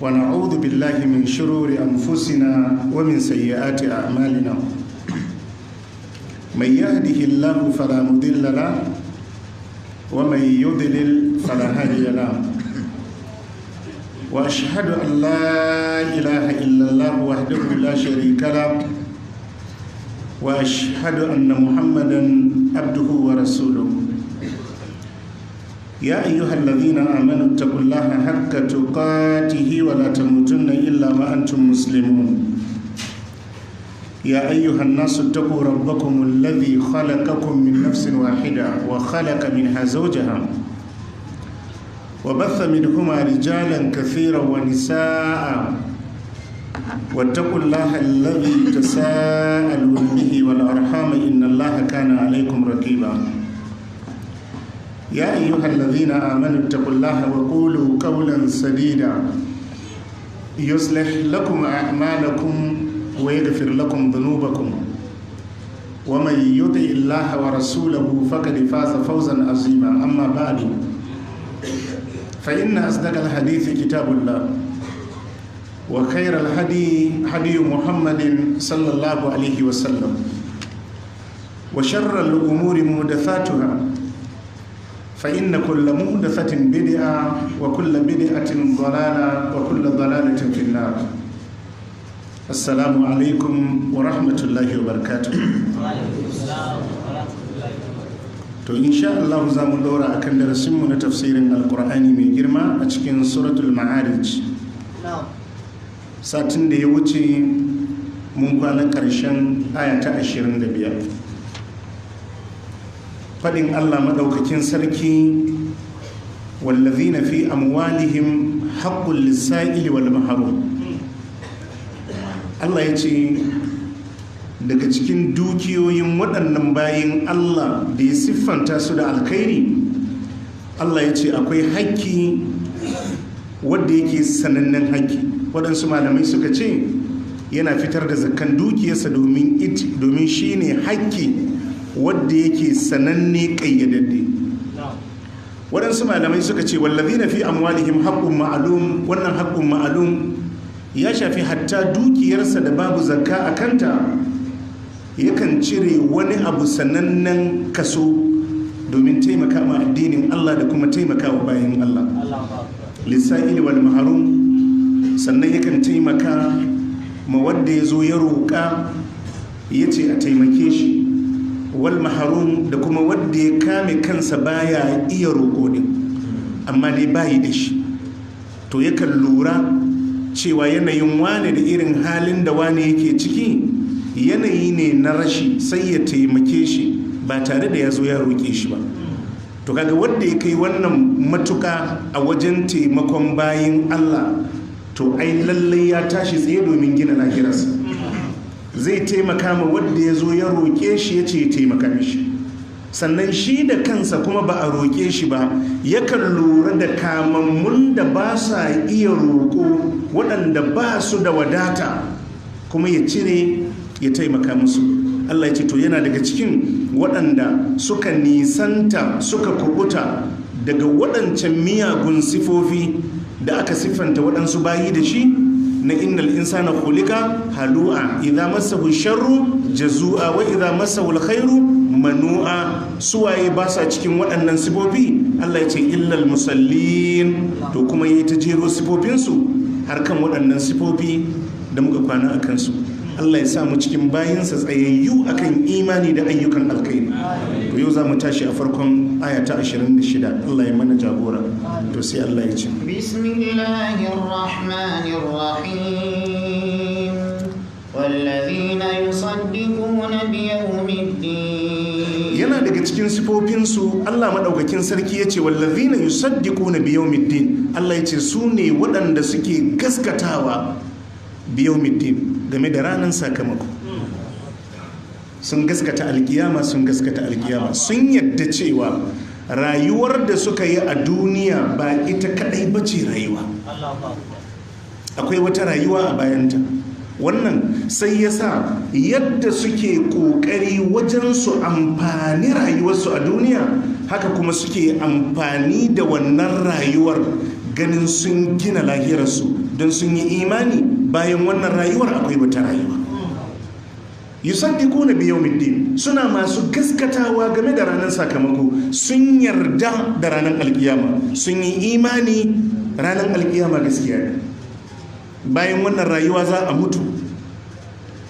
ونعوذ بالله من شرور أنفسنا ومن سيئات أعمالنا من يهده الله فلا مضل له ومن يضلل فلا هادي له وأشهد أن لا إله إلا الله وحده لا شريك له وأشهد أن محمدا عبده ورسوله يا أيها الذين آمنوا اتقوا الله حق تقاته ولا تموتن إلا وأنتم مسلمون يا أيها الناس اتقوا ربكم الذي خلقكم من نفس واحدة وخلق منها زوجها وبث منهما رجالا كثيرا ونساء واتقوا الله الذي تساءلون به والأرحام إن الله كان عليكم رقيبا يا أيها الذين آمنوا اتقوا الله وقولوا قولا سديدا يصلح لكم أعمالكم ويغفر لكم ذنوبكم ومن يطع الله ورسوله فقد فاز فوزا عظيما أما بعد فإن أصدق الحديث كتاب الله وخير الهدي هدي محمد صلى الله عليه وسلم وشر الأمور محدثاتها فإن كل محدثة بدعة وكل بدعة ضلالة وكل ضلالة في النار. السلام عليكم ورحمة الله وبركاته. To insha Allah za mu dora akan darasinmu na tafsirin Alkur'ani mai girma a cikin suratul Ma'arij. Satin da ya wuce mun kwana ƙarshen aya ta 25. Faɗin Allah maɗaukakin sarki wallazina fi amwalihim haqqul lis-sa'ili wal mahrum. Allah ya ce daga cikin dukiyoyin waɗannan bayin Allah da ya siffanta su da alkhairi, Allah ya ce akwai haƙƙi wadda yake sanannen haƙƙi. Waɗansu malamai suka ce yana fitar da zakkan dukiyarsa domin shi ne haƙƙi wadda yake sananne ƙayyadadde. Waɗansu malamai suka ce wallazina fi amwalihim haqqun ma'lum. Wannan haqqun ma'lum ya shafi hatta dukiyarsa da babu zakka a kanta, yakan cire wani abu sanannen kaso domin taimaka ma addinin Allah da kuma taimaka wa bayan Allah. Lissa'il wal mahrum, sannan yakan taimaka ma wadda ya zo ya roƙa ya ce a taimake shi, wal mahrum da kuma wadda ya kame kansa baya iya roƙo din amma dai bayi da shi, to yakan lura cewa yanayin wane da irin halin da wane yake ciki yanayi ne na rashi, sai ya taimake shi ba tare da ya zo ya roƙe shi ba. To kaga wanda ya kai wannan matuka a wajen taimakon bayin Allah, to ai lallai ya tashi tsaye domin gina lahirarsa. Zai taimaka ma wanda ya zo ya roƙe shi ya ce ya taimaka mishi, sannan shi da kansa kuma ba a roƙe shi ba yakan lura da kamammun da ba sa iya roƙo, waɗanda ba su da wadata, kuma ya cire ya taimaka musu. Allah ya ce to yana daga cikin waɗanda suka nisanta suka kubuta daga waɗancan miyagun sifofi da aka siffanta waɗansu bayi da shi na innal insana khuliqa halu'a idza massahu sharru jazua wa idza massahu alkhairu manu'a. Suwaye ba sa cikin waɗannan sifofi? Allah ya ce illal musallin. To kuma yayi ta jero sifofinsu har kan waɗannan sifofi da muka kwana a kansu. Allah ya sa mu cikin bayinsa tsayayyu akan imani da ayyukan alkhairi. To yau za mu tashi a farkon aya ta 26. Allah ya mana jagora. To sai Allah ya ce Bismillahir Rahmanir Rahim. Wallazina yusaddiquna biyawmiddin. Yana daga cikin sifofinsu Allah madaukakin sarki yace wallazina yusaddiquna biyawmiddin. Allah yace su ne waɗanda suke gaskatawa biyawmiddin, game da ranar sakamako. Sun gaskata alkiyama, sun yadda cewa rayuwar da suka yi a duniya ba ita kadai bace rayuwa, akwai wata rayuwa a bayanta. Wannan sai ya sa yadda suke kokari wajen su amfani rayuwarsu a duniya, haka kuma suke amfani da wannan rayuwar ganin sun gina lahirarsu don sun yi imani bayan wannan rayuwar akwai wata rayuwa. yusaddiquna bi yawmiddin, suna masu gaskatawa game da ranar sakamako, sun yarda da ranar alkiyama, sun yi imani ranar alkiyama gaskiya ne. Bayan wannan rayuwa za a mutu,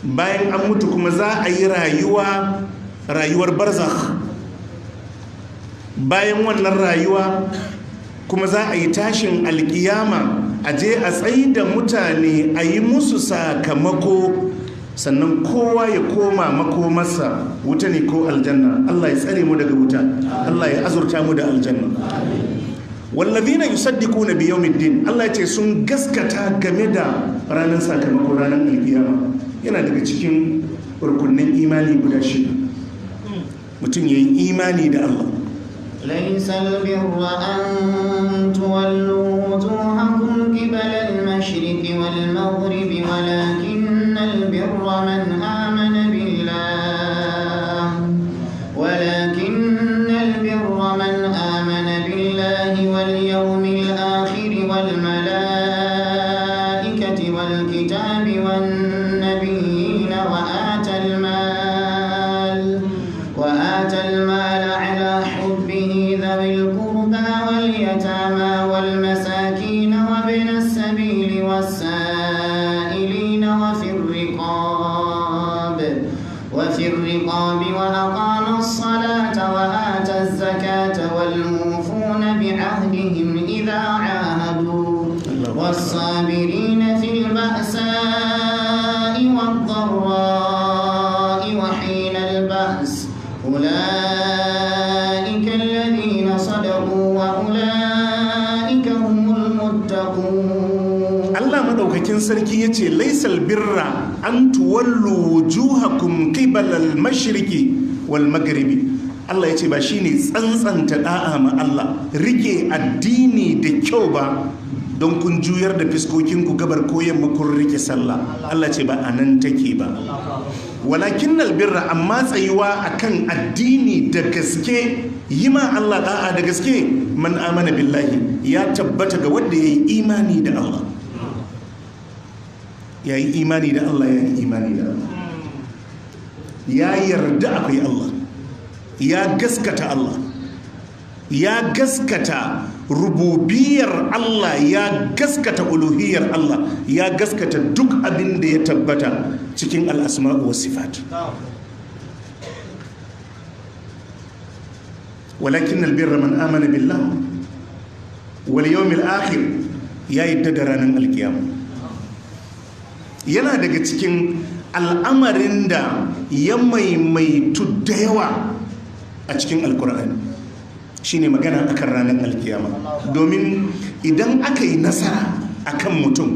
bayan an mutu kuma za a yi rayuwar barzakh. Bayan wannan rayuwa kuma za a yi tashin alkiyama, a je a tsayi da mutane a yi musu sakamako, sannan kowa ya koma makomarsa, wuta ne ko aljanna. Allah ya tsare mu daga wuta, Allah ya azurta mu da aljanna. wallazina yusaddiquna bi yawmiddin, Allah ya ce sun gaskata game da ranar sakamako, ranar alkiyama. Yana daga cikin rukunin imani guda shida, mutum yayi imani da Allah. ليس البر أن تولوا وجوهكم قبل المشرق والمغرب ولكن البر من آمن بالله واليوم الآخر والملائكة والكتاب والنبيين وآتى المال على حبه ذوي القربى واليتامى والمساكين وابن السبيل والسائلين وفي الرقاب وأقام الصلاة وآتى الزكاة والموفون بعهدهم إذا عاهدوا والصابرين في البأساء والضراء وحين البأس أولئك الذين صدقوا وأولئك هم المتقون. Allah madaukakin sarki yace laysal birra an tuwallu wujuhakum qibala al-mashriqi wal maghribi. Allah yace ba shine tsantsanta da'a ma Allah, rike addini da kyau ba don kun juyar da fiskokinku gabar ko yamma kun rike sallah. Allah ce ba anan take ba. Walakinnal birra, amma tsayuwa akan addini da gaske, yi ma Allah da'a da gaske, man amana billahi, ya tabbata ga wanda yayi imani da Allah. Ya yi imani da Allah, ya yi imani da Allah, ya yarda akwai Allah, ya gaskata Allah, ya gaskata rububiyar Allah, ya gaskata uluhiyar Allah, ya gaskata duk abin da ya tabbata cikin al'asma'u wa sifat. walakin albirra man amana billah wal yawmil akhir, ya yadda da ranar alkiyama. Yana daga cikin al'amarin da ya maimaitu da yawa a cikin alkur'ani shine magana akan ranar alkiyama. Domin idan aka yi nasara akan mutum,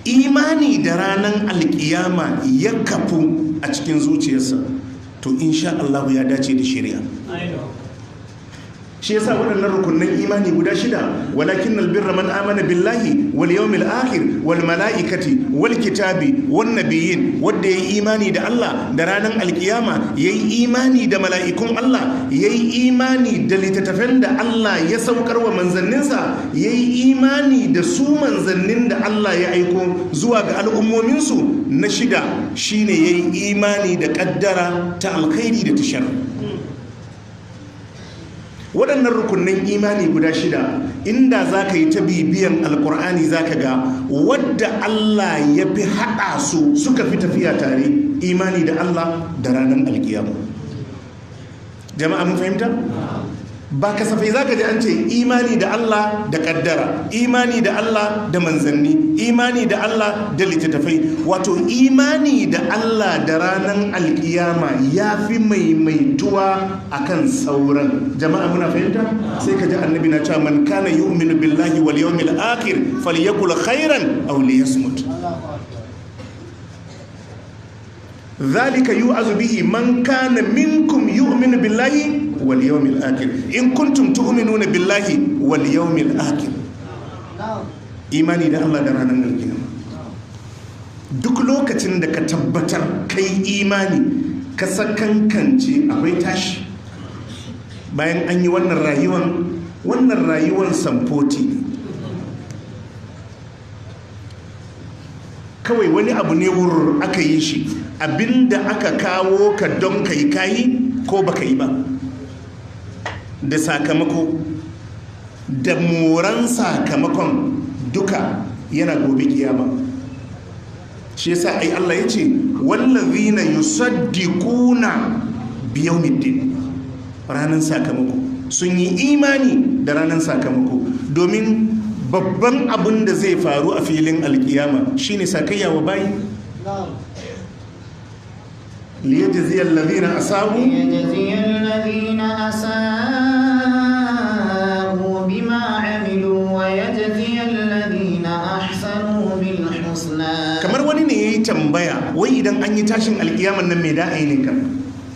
imani da ranar alkiyama ya kafu a cikin zuciyarsa, to insha Allah ya dace da shari'a. Shi yasa waɗannan rukunin imani guda shida, walakin albirra man amana billahi wal yawmil akhir wal malaikati wal kitabi wan nabiyyin, wanda yayi imani da Allah da ranar alkiyama, yayi imani da mala'ikun Allah, yayi imani da littattafan da Allah ya saukar wa manzanninsa, yayi imani da su manzannin da Allah ya aiko zuwa ga al'ummominsu. Na shida shine yayi imani da kaddara ta alkhairi da ta sharri. Waɗannan rukunin imani guda shida, inda za ka yi ta bibiyan alkur'ani za ka ga wadda Allah ya fi haɗa su suka fi tafiya tare, imani da Allah da ranar alkiyama. Jama'a mun fahimta? Ba kasafai za ka ji an ce imani da Allah da ƙaddara, imani da Allah da manzanni, imani da Allah da littattafai. Wato imani da Allah da ranar alkiyama ya fi maimaituwa akan sauran. Jama'a muna fahimta? Sai ka ji annabi na cewa man kana yu'minu billahi wal yawmil akhir falyakul khairan aw liyasmut. Dhalika yu'azu bihi man kana minkum yu'minu billahi wal yawmil akhir in kuntum tu'minuna billahi wal yawmil akhir. Imani da Allah da ranar alkiyama. Duk lokacin da ka tabbatar kai imani, ka sakankance akwai tashi. Bayan an yi wannan rayuwan samfoti ne. kawai wani abu ne wurr aka yi shi, abinda aka kawo ka don ka yi kayi ko baka yi ba, da sakamako da moran sakamakon duka yana gobe kiyama. Shi yasa ai Allah ya ce wallazina yusaddiquna biyawmiddin, ranar sakamako, sun yi imani da ranar sakamako, domin babban abin da zai faru a filin alkiyama shine sakayya wa bayi. liyajziyal ladina asabu bima amilu wa yajziyal ladina ahsanu bil husna. kamar wani ne yayi tambaya, wai idan an yi tashin alkiyaman nan me da ainin ka?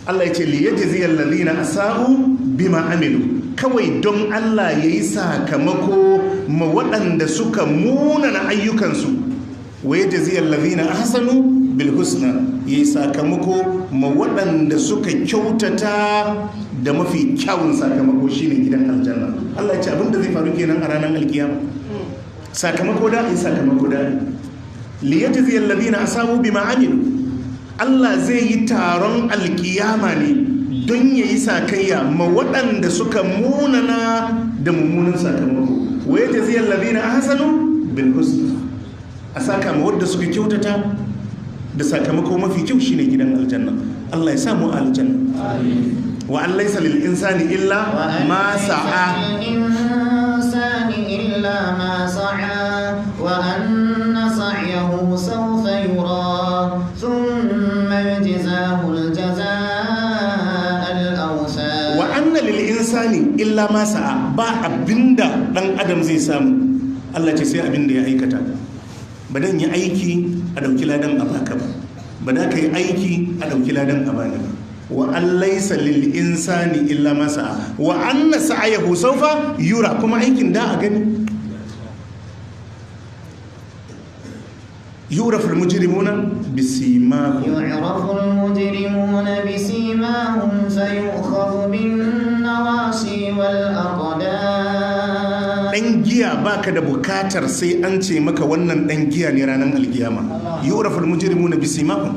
Allah ya ce liyajziyal ladina asabu bima amilu, kawai don Allah ya yi sakamako ma waɗanda suka munana ayyukansu, wa yajziyal ladina ahsanu bil husna, ya yi sakamako ma waɗanda suka kyautata da mafi kyawun sakamako shine gidan aljanna. Allah ya ce abinda zai faru kenan a ranar alkiyama, sakamako da yi sakamako da liyajziyal ladina asabu bima amilu. Allah zai yi taron alkiyama ne don ya yi sakayya ma waɗanda suka munana da mummunan sakamako, wa yajziyal ladina ahsanu bil husna, a saka ma wadda suka kyautata da sakamako mafi kyau shine gidan aljanna. Allah ya samu aljanna. wa an laysa lil insani illa ma sa'a wa anna sa'yahu sawfa yura thumma yujzahu al jazaa al awfa. wa anna lil insani illa ma sa'a, ba abinda dan adam zai samu, Allah ce sai abinda ya aikata. ba dan yi aiki a dauki ladan a baka ba da ka yi aiki a dauki ladan a bani ba. wa an laysa lil insani illa ma sa'a wa anna sa'yahu sawfa yura, kuma aikin da a gani. يعرف المجرمون بسيماهم فيؤخذ بالنواصي والأقدام. dan giya baka da bukatar sai an ce maka wannan dan giya ne ranar alkiyama. yu'rafu al-mujrimuna bisimahum,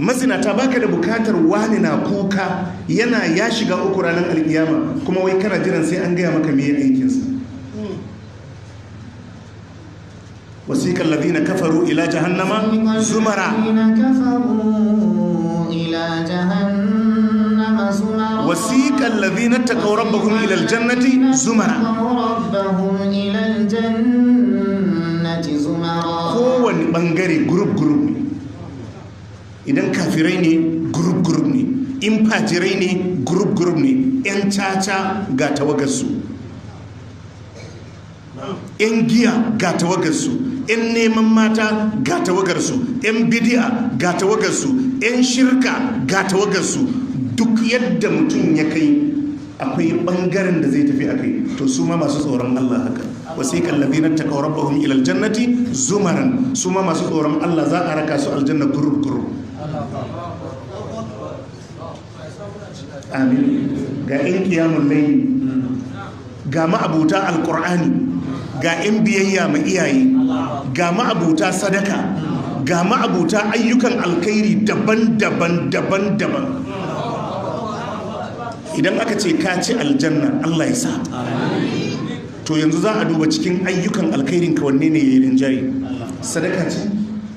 mazinata baka da bukatar wani na kuka yana ya shiga uku ranar alkiyama, kuma wai kana jiran sai an gaya maka meye aikinsa. wasiqa alladhina kafaru ila jahannama zumara wasiqa alladhina taqaw rabbahum ila aljannati zumara. kowane bangare group ne, idan kafirai ne group ne, in fajirai ne group ne, yan caca ga tawagarsu, yan giya ga tawagarsu, yan neman mata ga tawagarsu, yan bidi'a ga tawagarsu, yan shirka ga tawagarsu. duk yadda mutum ya kai akwai bangaren da zai tafi a kai, to su ma masu tsoron Allah haka. wasiqal ladina taqaw rabbahum ila aljannati zumaran, su ma masu tsoron Allah za a raka su aljanna gurub. amin. ga in qiyamul layl, ga ma'abuta alqur'ani, ga in biyayya ma iyaye, ga ma'abuta sadaka, ga ma'abuta ayyukan alkhairi daban-daban. idan aka ce ka ci aljanna, Allah ya sa, to yanzu za a duba cikin ayyukan alkhairin ka wanne ne yayin rinjaye. sadaka ce,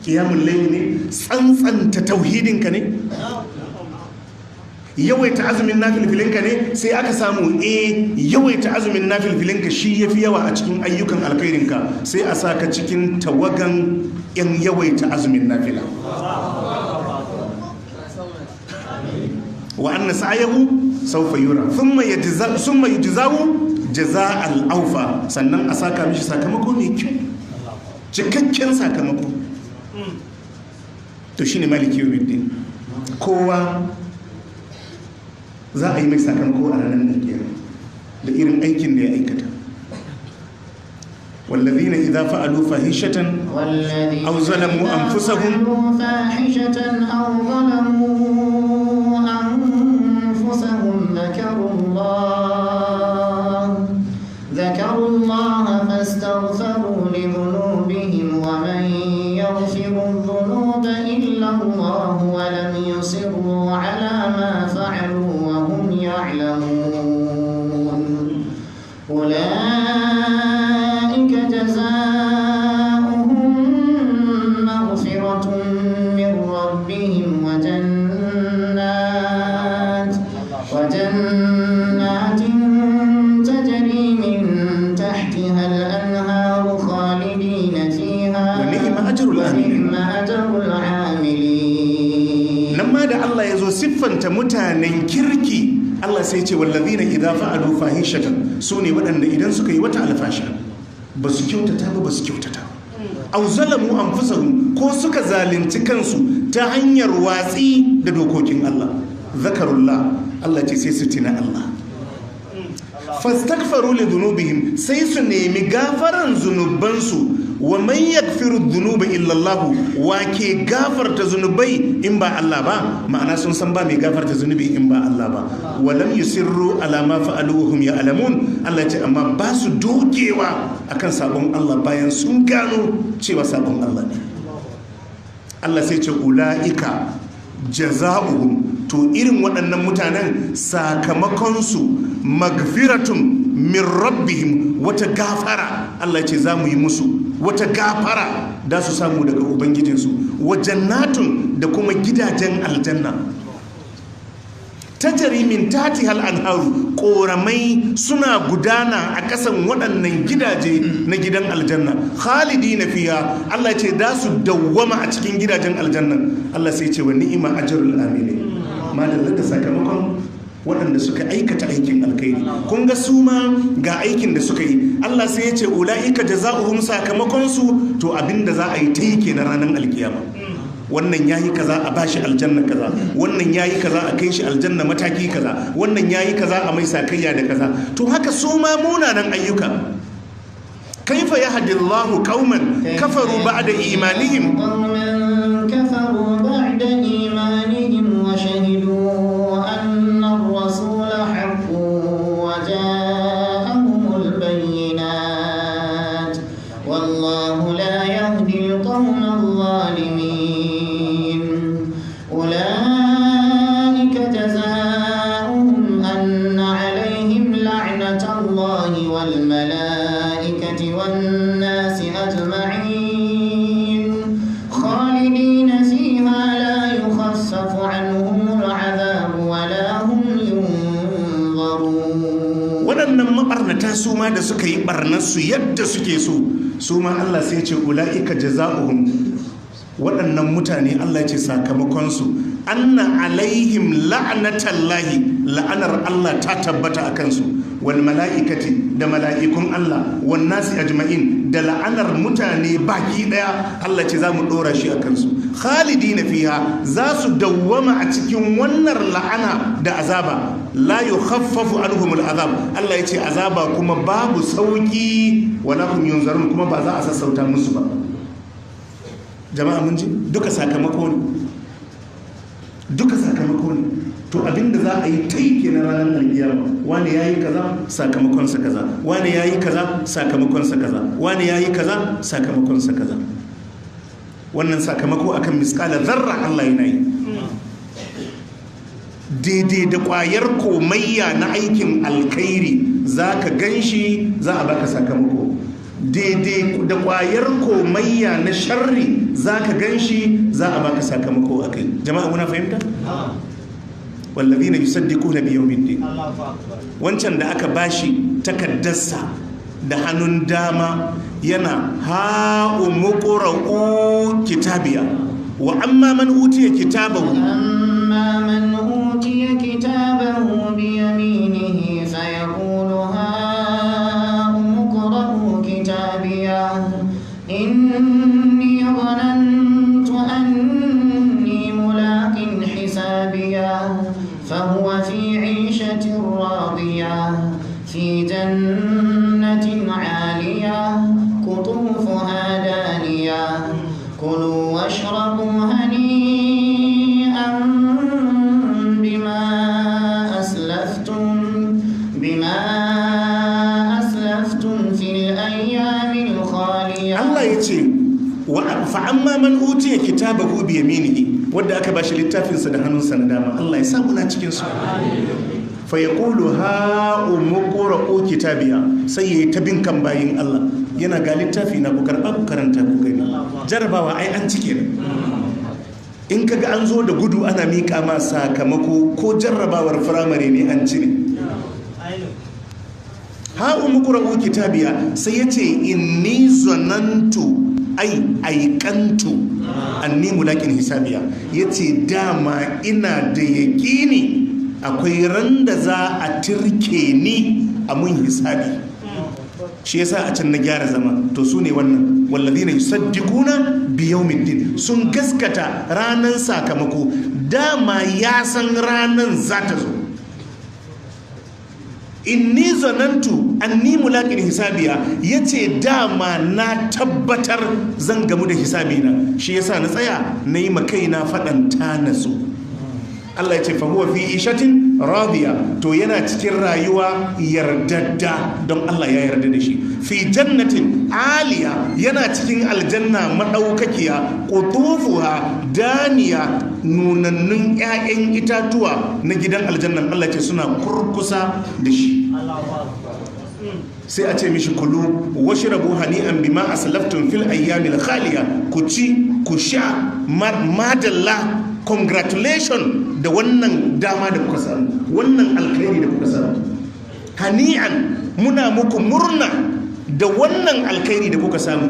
qiyamul layl ne, tsantsanta tauhidin ka ne, yawaita azumin nafilfilin ka ne. sai aka samu yawaita azumin nafilfilin ka shi yafi yawa a cikin ayyukan alkhairin ka, sai a saka cikin tawagan yan yawaita azumin nafila. wa anna sa'yahu sawfa yura thumma yujzahu jazaa'al awfa, sannan a saka mishi sakamako mai kyau, cikakken sakamako. to shine maliki yawmiddin, kowa za a yi mai sakamako a ranar alkiyama da irin aikin da ya aikata. والذين إذا فعلوا فاحشة أو ظلموا أنفسهم ذكروا الله فاستغفروا لذنوبهم ومن يغفر الذنوب جزاؤهم مغفرة من ربهم وجنات تجري من تحتها الأنهار خالدين فيها ونعم أجر العاملين. nan ma da Allah ya zo siffanta mutanen kirki Allah sai ce wallazina idza fa'alu fahishatan sune waɗanda idan suka yi wata alfasha ba su kyautata ba su kyautata aw zalamu anfusahum ko suka zalunci kansu ta hanyar watsi da dokokin Allah zakarullah Allah ce sai su tina Allah fastaghfaru li dhunubihim sai su nemi gafaran zunubansu wa man yaghfiru dhunuba illa Allah wa ke gafarta zunubai in ba Allah ba ma'ana sun san ba mai gafarta zunubi in ba Allah ba wa lam yusirru ala ma fa'alu wa hum ya'lamun Allah ce amma ba su dogewa akan sabon Allah bayan sun gano cewa sabon Allah ne Allah sai ce ulaika jaza'uhum to irin waɗannan mutanen sakamakonsu magfiratun min rabbihim wata gafara Allah ce za mu yi musu wata gafara da su samu daga ubangijinsu wa jannatun da kuma gidajen aljanna tajari min tatihal anharu koramai suna gudana a kasan waɗannan gidaje na gidan aljanna khalidina fiha Allah ce da su dawwama a cikin gidajen aljanna Allah sai ce wa ni'ima ajrul amilin madalla da sakamakon waɗanda suka aikata aikin alkhairi kun ga su ma ga aikin da suka yi Allah sai ya ce ula'ika jaza'uhum sakamakon su to abinda za a yi ta yi kenan ranar alkiyama wannan yayi kaza a bashi aljanna kaza wannan yayi kaza a kai shi aljanna mataki kaza wannan yayi kaza a mai sakayya da kaza to haka su ma munanan ayyuka kaifa yahdillahu qauman kafaru ba'da imanihim كفروا بعد إيمانهم وشهدوا أن الرسول حق وجاءهم البينات والله لا يهدي القوم الظالمين أولئك جزاؤهم أن عليهم لعنة الله والملائكة والناس أجمعين خالدين فيها لا يخفف عنهم العذاب ولا هم ينظرون waɗannan mabarnata su ma da suka yi barnarsu yadda suke so su ma Allah sai ce ula'ika jaza'uhum waɗannan mutane Allah ce sakamakonsu anna alaihim la'anatallahi la'anar Allah ta tabbata a kansu wal mala'ikati da mala'ikun Allah wan nasi ajma'in da la'anar mutane baki daya Allah ce za mu dora shi a kansu khalidina fiha za su dawwama a cikin wannan la'ana da azaba la yukhaffafu anhum al'azab Allah ya ce azaba kuma babu sauki wala hum yunzarun kuma ba za a sassauta musu ba jama'a mun ji duka sakamako ne to abinda za a yi ta yi kenan ranar alkiyama wani ya yi kaza sakamakonsa kaza wani ya yi kaza sakamakonsa kaza wani ya yi kaza sakamakonsa kaza wannan sakamako akan miskala zarra Allah yana yi daidai da kwayar komayya na aikin alkhairi za ka gan shi za a baka sakamako daidai da kwayar komayya na sharri za ka gan shi za a baka sakamako a kai jama'a muna fahimta? wallazina yusaddiquna bi yawmiddin wancan da aka bashi takaddarsa da hannun dama yana ha umqra'u kitabiya wa amma man utiya kitabahu أما من أوتي كتابه بيمينه فيقول هاؤم اقرءوا كتابيه إني ظننت أني ملاق حسابيه فهو في عيشة راضية في جنة عالية قطوفها دانية كلوا واشربوا هنيئا بما أسلفتم في الأيام الخالية Allah ya ce fa'amma man utiya kitabahu bi yaminihi wanda aka bashi littafinsa da hannunsa na dama Allah ya sa muna cikin su fa yaqulu ha umqra'u kitabiya sai yayi ta bin kan bayin Allah yana ga littafi na ku karɓa ku karanta ku gani. Jarabawa ai an cike ne. In kaga an zo da gudu ana miƙa ma sakamako ko jarrabawar firamare ne an cire. Ha'u muqra'u kitabiya sai yace inni zanantu aikantu anni mulakin hisabiya, yace dama ina da yaƙini akwai ran da za a tirke ni a mun hisabi. Shi yasa a can na gyara zama. To su ne wannan walladhina yusaddiquna bi yawmiddin, sun gaskata ranan sakamako, dama ya san ranan za ta zo. Inni zanantu anni mulaqin hisabiya, yace dama na tabbatar zan gamu da hisabina, shi yasa na tsaya nayi makaina fadan ta nasu. Allah ya ce fa huwa fi ishatin radiya, to yana cikin rayuwa yardadda don Allah ya yarda da shi. Fi jannatin aliya, yana cikin aljanna madaukakiya, qutufuha daniya, nunannun 'ya'yan itatuwa na gidan aljannan Allah ce suna kurkusa da shi. Sai a ce mishi kulu washrabu hani'an bima aslaftum fil ayyamil khaliya, ku ci ku sha madalla, congratulations da wannan dama da kuka samu, wannan alkhairi da kuka samu. Hani'an, muna muku murna da wannan alkhairi da kuka samu,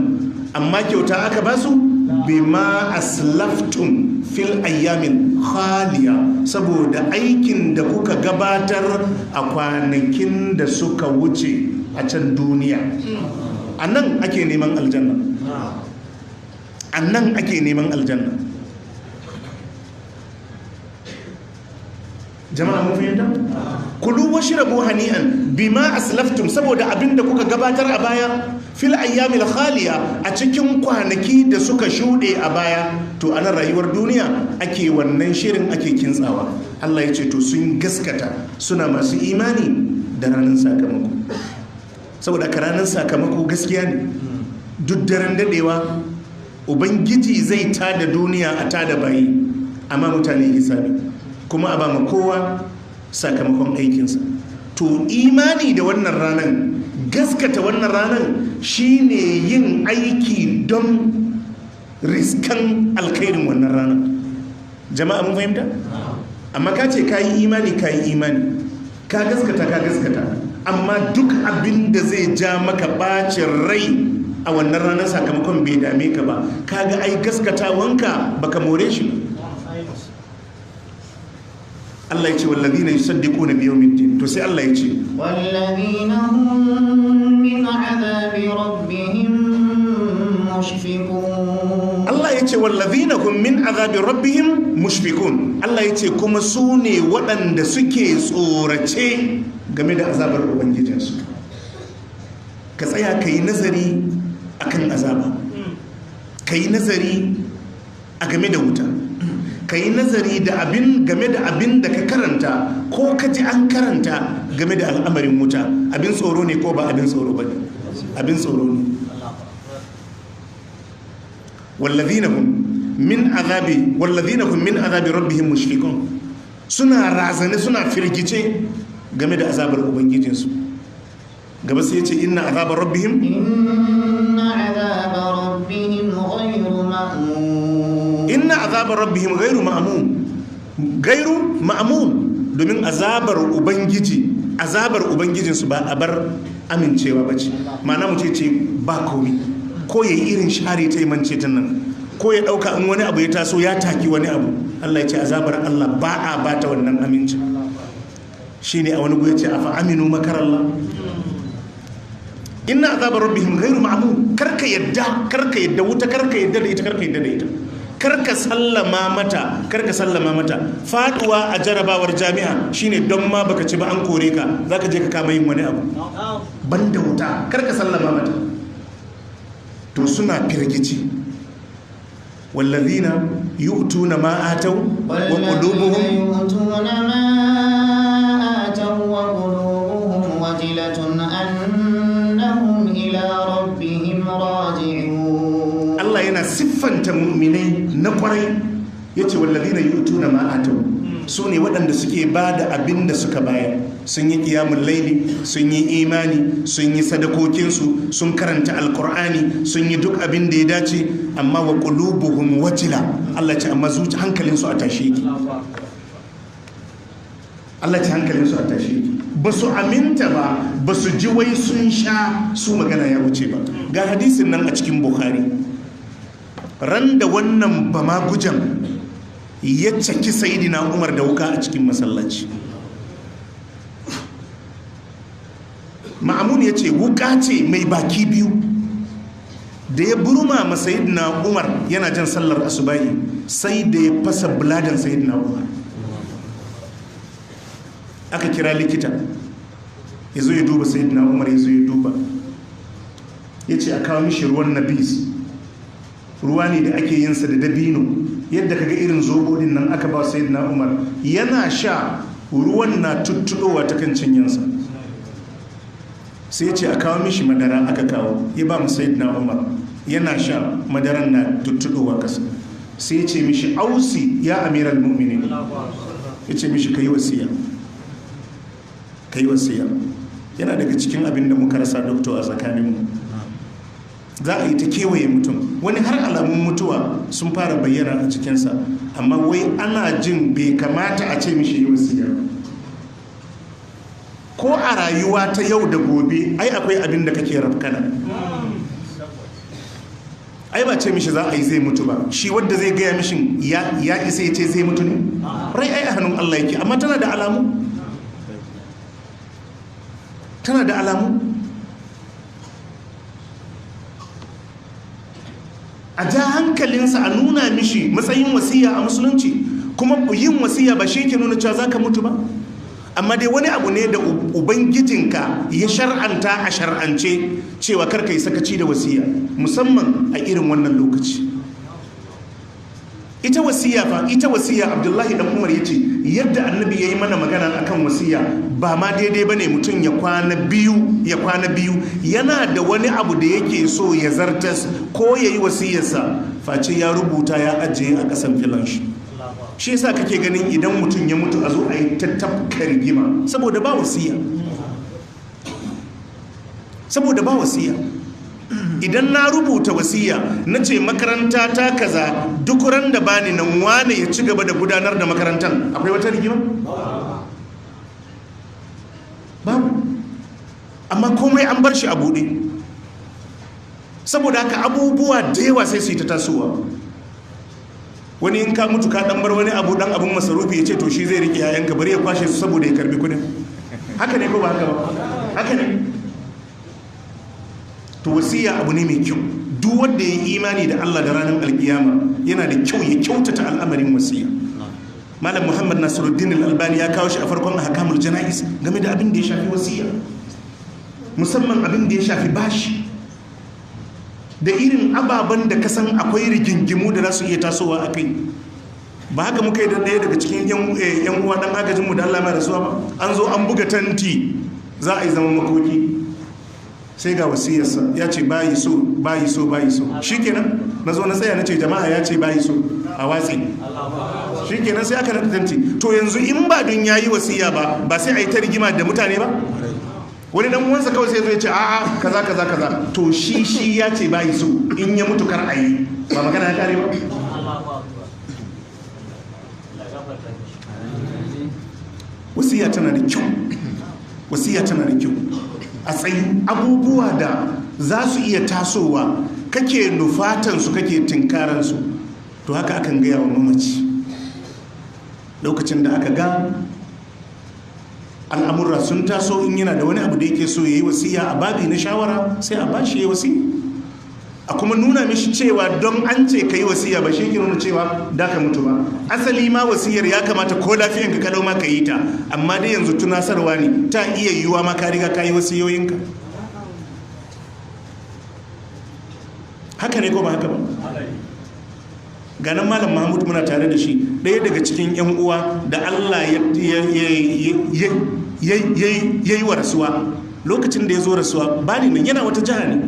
amma kyauta aka basu bima aslaftum fil ayyamin khaliya, saboda aikin da kuka gabatar a kwanakin da suka wuce a can duniya. A nan ake neman aljanna, a nan ake neman aljanna. Jama'a mun fahimta? Kulu washrabu hani'an bima aslaftum, saboda abinda kuka gabatar a baya fil ayyamil khaliya, a cikin kwanaki da suka shuɗe a baya. To ana rayuwar duniya ake wannan shirin, ake kintsawa. Allah ya ce to sun gaskata, suna masu imani da ranar sakamako. Saboda ka ranar sakamako gaskiya ne. Duk daren dadewa ubangiji zai tada duniya a tada bayi, amma mutane hisabi, kuma a ba ma kowa sakamakon aikinsa. To imani da wannan ranar, gaskata wannan ranar, shine yin aiki don riskan alkhairin wannan ranar. Jama'a mun fahimta? Amma ka ce ka yi imani, ka yi imani, ka gaskata, amma duk abin da zai ja maka bacin rai a wannan ranar sakamakon bai dame ka ba, kaga ai gaskatawanka baka more shi. Allah ya ce wallazina yusaddiquna bi yawmiddin, to sai Allah ya ce wallazina hum min azabi rabbihim mushfiqun. Allah ya ce wallazina hum min azabi rabbihim mushfiqun. Allah ya ce kuma su ne waɗanda suke tsorace game da azabar ubangijinsu. Ka tsaya ka yi nazari akan azaba, ka yi nazari a game da wuta, ka yi nazari da game da abin da ka karanta ko ka ji an karanta game da al'amarin wuta. Abin tsoro ne ko ba abin tsoro ba ne? Abin tsoro ne. wallazina hum min azabi rabbihim mushfiqun, suna razane, suna firgice game da azabar ubangijinsu. Gaba sai ya ce inna azabar rabbihim ghairu ma'mun, domin azabar ubangijinsu ba a bar amincewa bace. Ma'ana mu ce ba komi, ko yayi irin share ta imance ta nan, ko ya dauka in wani abu ya taso ya taki wani abu. Allah ya ce azabar Allah ba a bata wannan aminci. Shine a wani guri ya ce afa aminu makarallah. Inna azabar rabbihim ghairu ma'mun, karka yadda wuta, karka yadda da ita, karka sallama mata. Faduwa a jarabawar jami'a shine don ma baka ci ba an kore ka, zaka je ka kama yin wani abu. Banda wuta, karka sallama mata. To suna firgici. wallazina yu'tuna ma ataw wa qulubuhum wajilatun annahum ila rabbihim raji'un. Allah yana siffanta mu'minai na kwarai, yace wallazina yu'tuna ma ataw, su ne waɗanda suke bada abin da suka bayar. sun yi qiyamul laili, sun yi imani, sun yi sadakokinsu, sun karanta alkur'ani, sun yi duk abin da ya dace, amma wa qulubuhum wajila, Allah ce amma hankalinsu a tashe yake. Allah ce hankalinsu a tashe yake. Ba su aminta ba su ji wai sun sha su magana ya wuce ba. Ga hadisin nan a cikin Bukhari, ran da wannan bama gujan ya caki Sayyidina Umar da wuka a cikin masallaci. Ma'amun ya ce wuka ce mai baki biyu, da ya burma ma Sayyidina Umar yana jan sallar asubahi, sai da ya fasa buladan Sayyidina Umar. Aka kira likita ya zo ya duba Sayyidina Umar, ya zo ya duba, ya ce a kawo mishi ruwan nabis, ruwa ne da ake yinsa da dabino, yadda kaga irin zobodin nan aka ba Sayyidina Umar, yana sha ruwan na tuttuɗowa ta kan cinyansa. Sai ya ce a kawo mishi madara, aka kawo, ya ba mu Sayyidina Umar, yana sha madaran na tuttuɗowa kasa. Sai ya ce mishi ausi ya amiral mu'minin, ya ce mishi kai wasiya, kai wasiya. Yana daga cikin abin da muka rasa doktor a tsakaninmu. Za a yi ta kewaye mutum, wani har alamun mutuwa sun fara bayyana a cikinsa, amma wai ana jin bai kamata a ce mishi yi wasiya. Ko a rayuwa ta yau da gobe ai akwai abin da kake rafkana. Ai ba ce mishi za a yi zai mutu ba, shi wadda zai gaya mishin ya isa ya ce zai mutu ne? Rai ai a hannun Allah yake, amma tana da alamu. Tana da alamu. A ja hankalinsa, a nuna mishi matsayin wasiya a musulunci, kuma yin wasiya ba shi ke nuna cewa za ka mutu ba. Amma dai wani abu ne da ubangijinka ya shar'anta a shar'ance cewa karka yi sakaci da wasiya, musamman a irin wannan lokaci. Ita wasiya Abdullahi dan Umar yace yadda annabi yayi mana magana akan wasiya ba ma daidai bane mutum ya kwana biyu yana da wani abu da yake so ya zartas ko yayi wasiyarsa face ya rubuta ya ajiye a kasan filan shi yasa kake ganin idan mutum ya mutu a zo a yi tattafkar rigima saboda ba wasiya. Idan na rubuta wasiya na ce makaranta ta kaza duk ran da bani nan wane ya ci gaba da gudanar da makarantar, akwai wata rigima? Babu. Amma komai an bar shi a buɗe. Saboda haka abubuwa da yawa sai su yi ta tasowa. Wani in ka mutu ka dan bar wani abu dan abun masarufi ya ce to shi zai rike yayanka bari ya kwashe su saboda ya karbi kudin. Haka ne ko ba haka ba? Haka ne. To wasiya abu ne mai kyau. Duk wanda ya yi imani da Allah da ranar alkiyama yana da kyau ya kyautata al'amarin wasiya. Malam Muhammad Nasiruddin Al-Albani ya kawo shi a farkon ahkamul janais game da abin da ya shafi wasiya, musamman abin da ya shafi bashi da irin ababen da kasan akwai rigingimu da za su iya tasowa a kai. Ba haka muka yi da ɗaya daga cikin yan uwa dan agajinmu da Allah mai rasuwa ba, an zo an buga tanti za a yi zaman makoki, sai ga wasiyarsa ya ce bayi so shikenan na zo na tsaya na ce jama'a ya ce bayi so a watsi, shikenan sai aka naɗa tanti. To yanzu in ba don yayi wasiya ba sai a yi ta rigima da mutane ba. Wani dan uwansa kawai sai zo ya ce a'a kaza to shi ya ce bayi so, in ya mutu kar a yi, ba magana ya kare ba. Wasiya tana da kyau a tsayi abubuwa da za su iya tasowa kake nufatansu kake tinkaransu, to haka akan gaya wa mamaci lokacin da aka ga al'amurra sun taso. In yana da wani abu da yake so ya yi wasiya a babi na shawara sai a bashi ya yi wasiya, a kuma nuna mishi cewa don an ce ka yi wasiya ba shi ke nuna cewa da ka mutu ba. Asali ma wasiyar ya kamata ko lafiyanka ka dau ma ka yi ta, amma dai yanzu tunasarwa ne, ta iya yiwuwa ma ka riga ka yi wasiyoyinka. Haka ne ko ba haka ba? Ganin Malam Mahmud muna tare da shi, ɗaya daga cikin 'yan uwa da Allah ya yi wa rasuwa. Lokacin da ya zo rasuwa bani nan, yana wata jiha ne,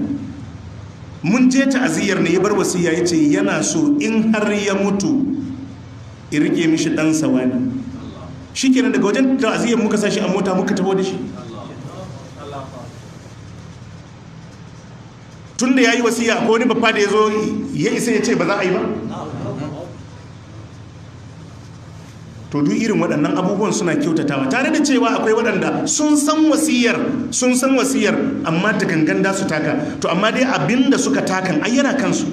mun je ta'aziyar ne, ya bar wasiya ya ce yana so in har ya mutu in rike mishi ɗansa wani, shikenan daga wajen ta'aziyyar muka sashi a mota muka taho da shi. Tun da ya yi wasiya ko wani babba da ya zo ya isa ya ce ba za a yi ba. To duk irin waɗannan abubuwan suna kyautatawa, tare da cewa akwai waɗanda sun san wasiyar amma da gangan da su taka, to amma dai abinda suka takan ayyana kansu.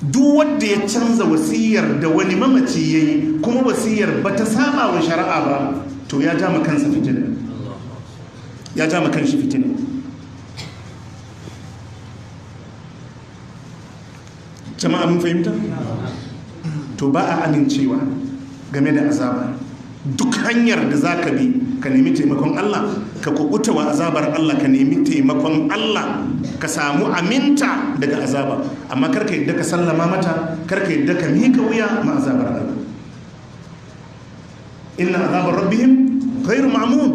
Duk wanda ya canza wasiyar da wani mamaci ya yi kuma wasiyar ba ta saba wa shari'a ba, to ya ja kansa fitina, ya ja kanshi fitina. Jama'a mun fahimta? To ba a amincewa game da azaba. Duk hanyar da za ka bi ka nemi taimakon Allah, ka kubuta wa azabar Allah, ka nemi taimakon Allah, ka samu aminta daga azaba, amma karka yadda ka sallama mata, karka yadda ka miƙa wuya ma azabar Allah. Inna azabar rabbihim ghairu ma'mun.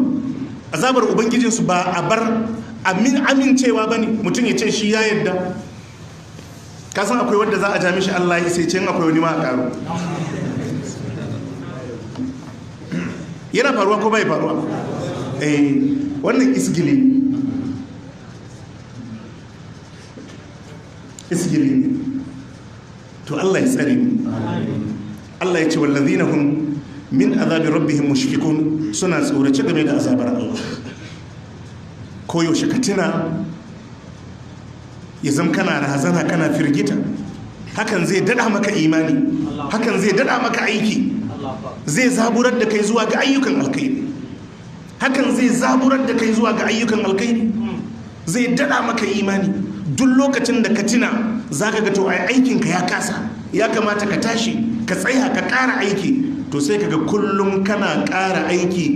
Azabar ubangijinsu ba a bar amincewa bane. Mutum ya ce shi ya yadda. Ka san akwai wanda za a ja mishi Allah ya sai ce akwai wani ma a karo. Yana faruwa ko bai faruwa? Wannan isgili ne. To Allah ya tsare mu. Allah ya ce wallazina hum min azabi rabbihim mushfiqun, suna tsorace game da azabar Allah. Ko yaushe ka tuna ya zama kana razana, kana firgita, hakan zai dada maka imani, hakan zai dada maka aiki, zai zaburar da kai zuwa ga ayyukan alkhairi, hakan zai zaburar da kai zuwa ga ayyukan alkhairi, zai dada maka imani. Duk lokacin da ka tuna zaka ga to ai aikinka ya kasa, ya kamata ka tashi ka tsaya ka ƙara aiki, to sai kaga kullum kana ƙara aiki.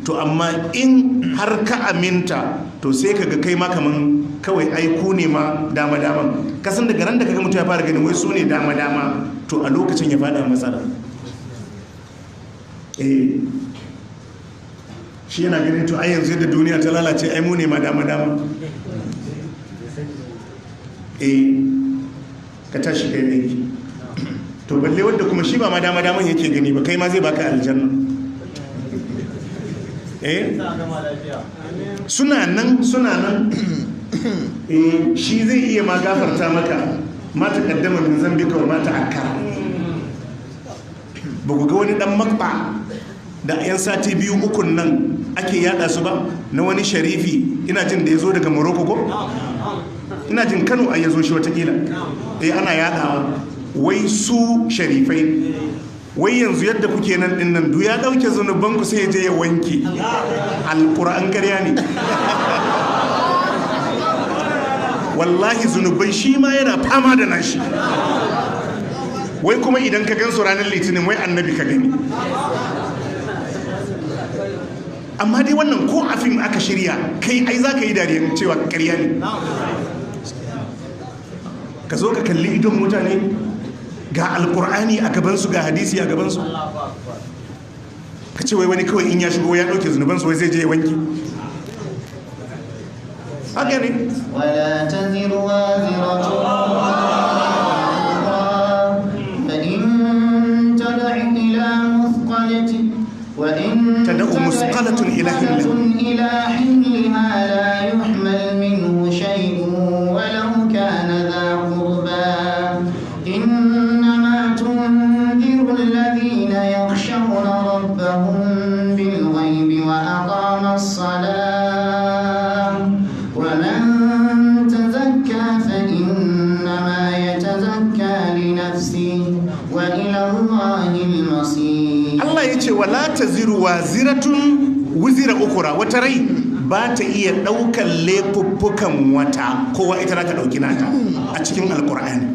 To amma in har ka aminta, to sai kaga kai ma kaman kawai aiku ne ma dama kasan daga ran da kaga mutum ya fara ganin wai su ne dama to a lokacin ya fada matsala. Shi yana ganin to ai yanzu yadda duniya ta lalace ai mu ne ma dama ka tashi kai aiki. To balle wanda kuma shi ba ma dama yake gani ba, kai ma zai baka aljanna. Suna nan shi zai iya ma gafarta maka mata kaddama min zambika wa mata akkara. Ba ku ga wani dan makba da yan sati 2-3 nan ake yada su ba, na wani sharifi, ina jin da ya zo daga Morocco ko? Ina jin Kano ai ya zo shi watakila. Ana yadawa wai su sharifai, wai yanzu yadda kuke nan din nan du ya dauke zunubanku sai ya je ya wanke. Alquran ƙarya ne. Wallahi zunubai shi ma yana fama da nashi. Wai kuma idan ka gansu ranar litinin wai annabi ka gani. Amma dai wannan ko a fim aka shirya, kai ai za ka yi dariya cewa ƙarya ne. Ka zo ka kalli idon mutane, ga alkur'ani a gabansu, ga hadisi a gabansu, ka ce wai wani kawai in ya shigo ya ɗauke zunubansu wai zai je ya wanki. haka ne ولا تزر وازرة فإن تدع إلى مثقلة وإن تدع مثقلة إلى حملها لا يحمل منه شيء ولو كان ذا قربى إنما تنذر الذين يخشون ربهم بالغيب وأقام الصلاة ومن تزكى فإنما يتزكى لنفسه وإلى الله المصير. Allah ya ce wala taziru waziratun wizira ukura, wata rai ba ta iya ɗaukar laifuffukan wata, kowa ita za ta ɗauki nata a cikin alkur'ani.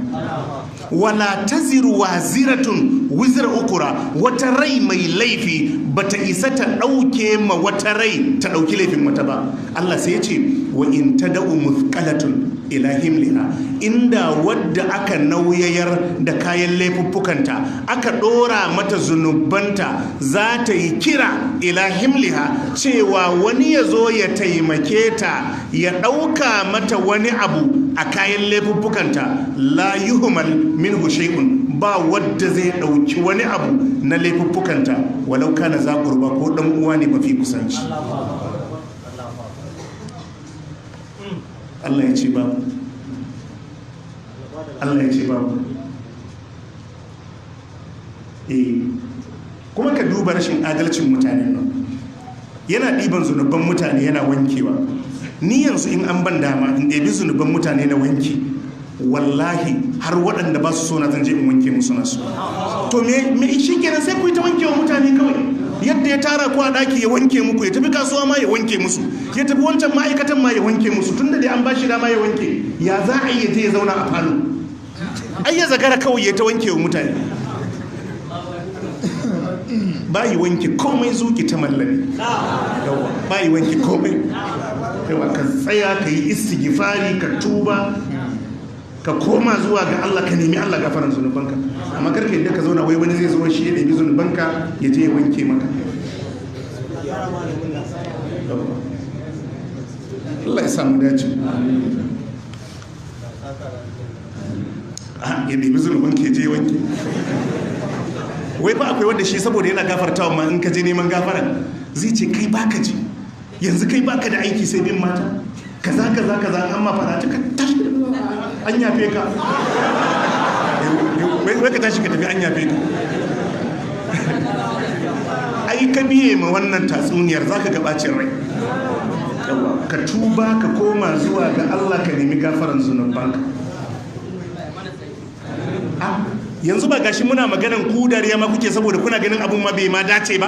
Wala taziru waziratun wizira ukura, wata rai mai laifi ba ta isa ta ɗauke ma wata rai ta ɗauki laifin wata ba. Allah sai ya ce wa in tada'u muthqalatun ila himliha, inda wadda aka nauyayar da kayan laifuffukanta aka dora mata zunubanta za ta yi kira ila himliha cewa wani ya zo ya taimake ta ya ɗauka mata wani abu a kayan laifuffukanta, la yuhmal minhu shay'un, ba wadda zai ɗauki wani abu na laifuffukanta walau kana za qurba ko ɗan uwa ne mafi kusanci. Allah ya ce babu, Allah ya ce babu. Kuma ka duba rashin adalcin mutane nan, yana ɗiban zunuban mutane yana wankewa. Ni yanzu in an ban dama in ɗebi zunuban mutane na wanki, wallahi har waɗanda ba su so na zan je in wanke musu nasu. To me shi kenan sai ku yi ta wanke wa mutane kawai. Yadda ya tara ku a ɗaki ya wanke muku, ya tafi kasuwa ma ya wanke musu, ya tafi wancan ma'aikatan ma ya wanke musu, tunda dai an ba shi dama ya wanke, ya za a yi ya je ya zauna a falo. Ai ya zagara kawai ya ta wanke wa mutane. Bayi wanke komai zuki ta mallani. Bayi wanke komai. Yawa ka tsaya ka yi istighfari, ka tuba, ka koma zuwa ga Allah, ka nemi Allah gafaran zunubanka. Amma karka yadda ka zauna wai wani zai zo shi ya ɗabi zunubanka ya je ya wanke maka. Allah ya samu dace. Ya ɗabi zunubanka ya je ya wanke. Wai ba akwai wanda shi saboda yana gafartawa ma in ka je neman gafaran zai ce kai baka ji, yanzu kai baka da aiki sai bin mata kaza an ma fara ta tashi an yafe ka, wai ka tashi ka tafi an yafe ka. Ai ka biye ma wannan tatsuniyar zaka ga bacin rai. Ka tuba, ka koma zuwa ga Allah, ka nemi gafaran zunubanka. Yanzu ba gashi muna maganan ku dariya ma kuke saboda kuna ganin abun ma bai ma dace ba.